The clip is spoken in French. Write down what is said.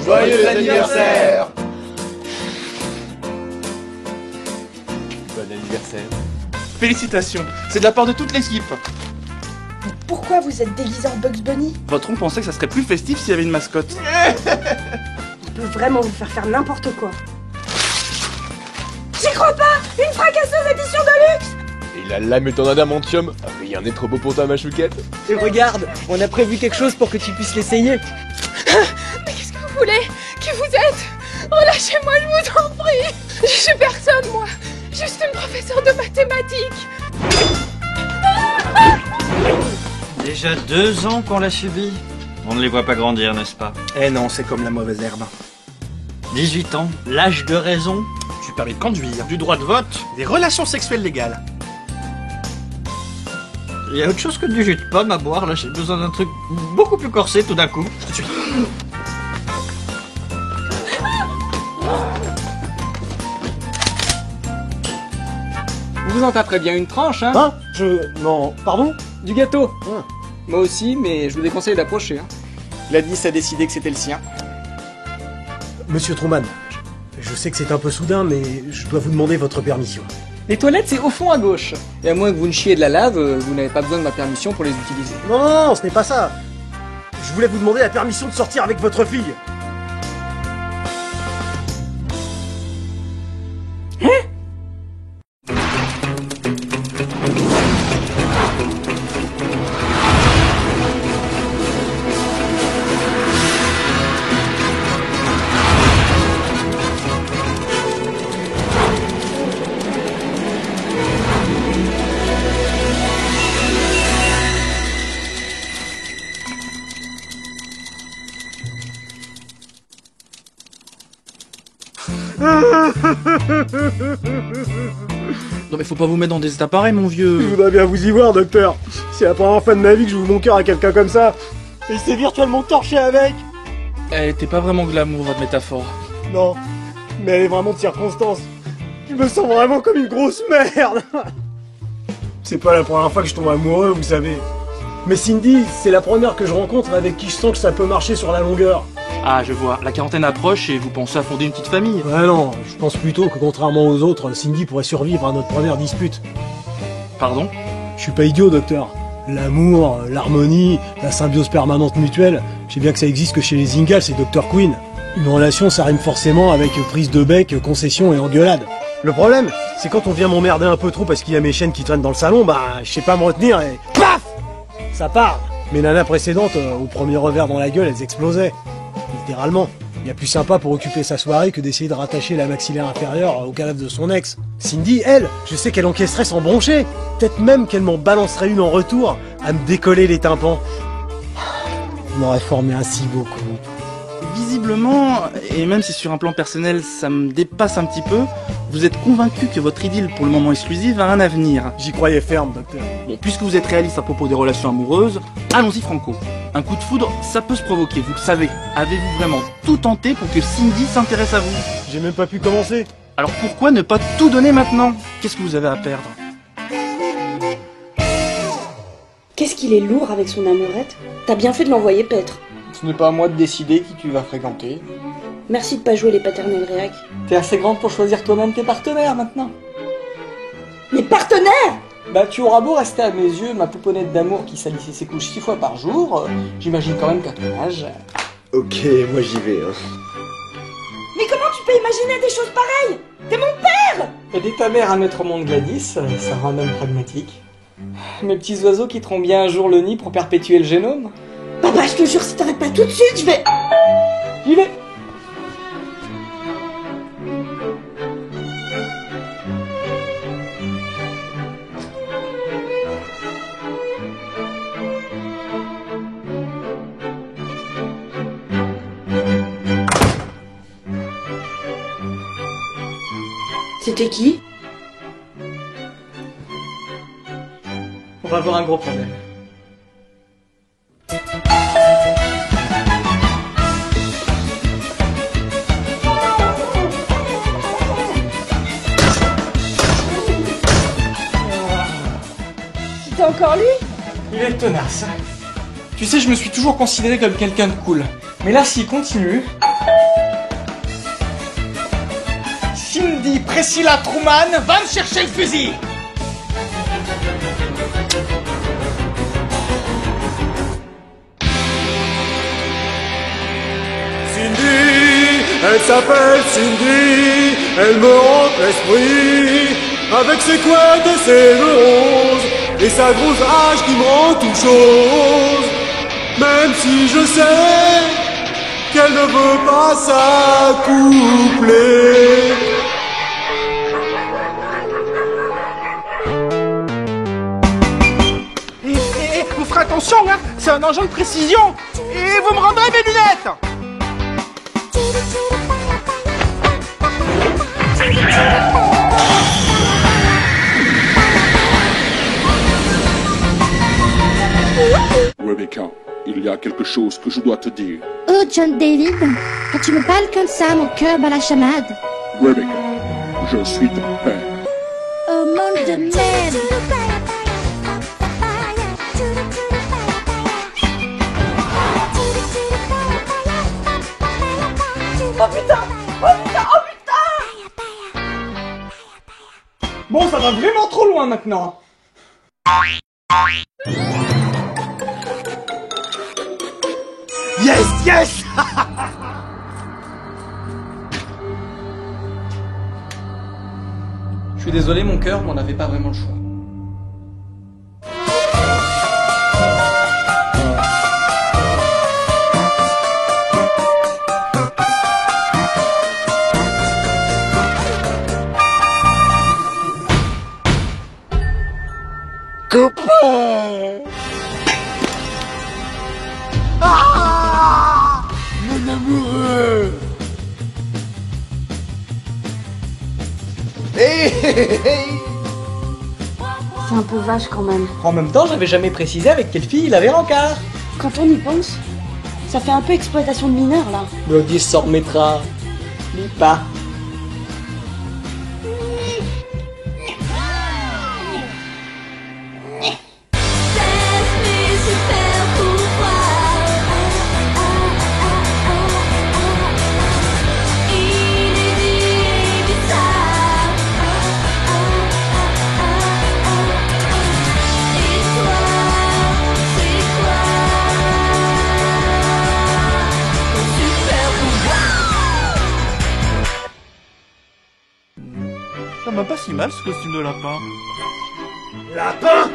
Joyeux anniversaire! Bon anniversaire. Félicitations, c'est de la part de toute l'équipe. Mais pourquoi vous êtes déguisé en Bugs Bunny? Votre oncle pensait que ça serait plus festif s'il y avait une mascotte. Il peut vraiment vous faire n'importe quoi. J'y crois pas! Une fracasseuse édition de luxe! Et la lame est en adamantium. Rien n'est trop beau pour ta machouquette. Et regarde, on a prévu quelque chose pour que tu puisses l'essayer. Mais qu'est-ce que vous voulez? Qui vous êtes? Relâchez-moi, je vous en prie. Je suis personne, moi. Juste une professeure de mathématiques. Déjà 2 ans qu'on l'a subi. On ne les voit pas grandir, n'est-ce pas? Eh non, c'est comme la mauvaise herbe. 18 ans, l'âge de raison. Du permis de conduire, du droit de vote, des relations sexuelles légales. Il y a autre chose que du jus de pomme à boire, là j'ai besoin d'un truc beaucoup plus corsé tout d'un coup. Tout de suite. Vous en taperez bien une tranche, hein? Hein? Non, pardon? Du gâteau. Ah. Moi aussi, mais je vous déconseille d'approcher. Hein. Gladys a décidé que c'était le sien. Monsieur Truman, je sais que c'est un peu soudain, mais je dois vous demander votre permission. Les toilettes, c'est au fond à gauche. Et à moins que vous ne chiez de la lave, vous n'avez pas besoin de ma permission pour les utiliser. Non, ce n'est pas ça. Je voulais vous demander la permission de sortir avec votre fille. Non mais faut pas vous mettre dans des états pareils, mon Je vieux. voudrais bien vous y voir, docteur. C'est la première fois de ma vie que je j'ouvre mon cœur à quelqu'un comme ça. Et c'est virtuellement torché avec. Elle était pas vraiment glamour, votre métaphore. Non, mais elle est vraiment de circonstance. Je me sens vraiment comme une grosse merde. C'est pas la première fois que je tombe amoureux, vous savez. Mais Cindy, c'est la première que je rencontre avec qui je sens que ça peut marcher sur la longueur. Ah, je vois, la quarantaine approche et vous pensez à fonder une petite famille. Ouais non, je pense plutôt que contrairement aux autres, Cindy pourrait survivre à notre première dispute. Pardon? Je suis pas idiot, docteur. L'amour, l'harmonie, la symbiose permanente mutuelle, je sais bien que ça existe que chez les Ingalls et Dr. Queen. Une relation, ça rime forcément avec prise de bec, concession et engueulade. Le problème, c'est quand on vient m'emmerder un peu trop parce qu'il y a mes chaînes qui traînent dans le salon, bah je sais pas me retenir et paf, ça part. Mes nanas précédentes, au premier revers dans la gueule, elles explosaient. Littéralement. Il y a plus sympa pour occuper sa soirée que d'essayer de rattacher la maxillaire inférieure au cadavre de son ex. Cindy, elle, je sais qu'elle encaisserait sans broncher. Peut-être même qu'elle m'en balancerait une en retour à me décoller les tympans. On m'aurait formé ainsi beaucoup. Visiblement, et même si sur un plan personnel ça me dépasse un petit peu, vous êtes convaincu que votre idylle pour le moment exclusive a un avenir. J'y croyais ferme, docteur. Bon, puisque vous êtes réaliste à propos des relations amoureuses, allons-y franco. Un coup de foudre, ça peut se provoquer, vous le savez. Avez-vous vraiment tout tenté pour que Cindy s'intéresse à vous? J'ai même pas pu commencer. Alors pourquoi ne pas tout donner maintenant? Qu'est-ce que vous avez à perdre? Qu'est-ce qu'il est lourd avec son amourette? T'as bien fait de l'envoyer paître. Ce n'est pas à moi de décider qui tu vas fréquenter. Merci de pas jouer les paternels réac. T'es assez grande pour choisir toi-même tes partenaires maintenant. Mes partenaires! Bah tu auras beau rester à mes yeux ma pouponnette d'amour qui salissait ses couches 6 fois par jour, j'imagine quand même qu'à ton âge... Ok, moi j'y vais. Hein. Mais comment tu peux imaginer des choses pareilles? T'es mon père! Aider ta mère à mettre au monde Gladys, ça rend un homme pragmatique. Mes petits oiseaux quitteront bien un jour le nid pour perpétuer le génome. Papa, je te jure, si t'arrêtes pas tout de suite, je vais... J'y vais. C'était qui? On va avoir un gros problème. C'était encore lui? Il est tenace. Tu sais, je me suis toujours considéré comme quelqu'un de cool. Mais là, s'il continue, Cindy Priscilla Truman, va me chercher le fusil. Cindy, elle s'appelle Cindy, elle me hante l'esprit, avec ses couettes et ses roses, et sa grosse hache qui me rend toute chose, même si je sais qu'elle ne veut pas s'accoupler. Et vous ferez attention, hein, c'est un engin de précision. Et vous me rendrez mes lunettes. Rebecca, il y a quelque chose que je dois te dire. Oh, John David, quand tu me parles comme ça, mon cœur bat la chamade. Rebecca, je suis ton père. Oh, monde de merde. Oh putain! Oh putain! Oh putain! Bon, ça va vraiment trop loin maintenant. Yes, yes. Je suis désolé mon cœur, mais on n'avait pas vraiment le choix. Copain. Ah, mon amoureux. C'est un peu vache quand même. En même temps, j'avais jamais précisé avec quelle fille il avait rencard. Quand on y pense, ça fait un peu exploitation de mineurs là. Le 10 s'en remettra. Lis pas. Ça m'a pas si mal ce costume de lapin. Lapin!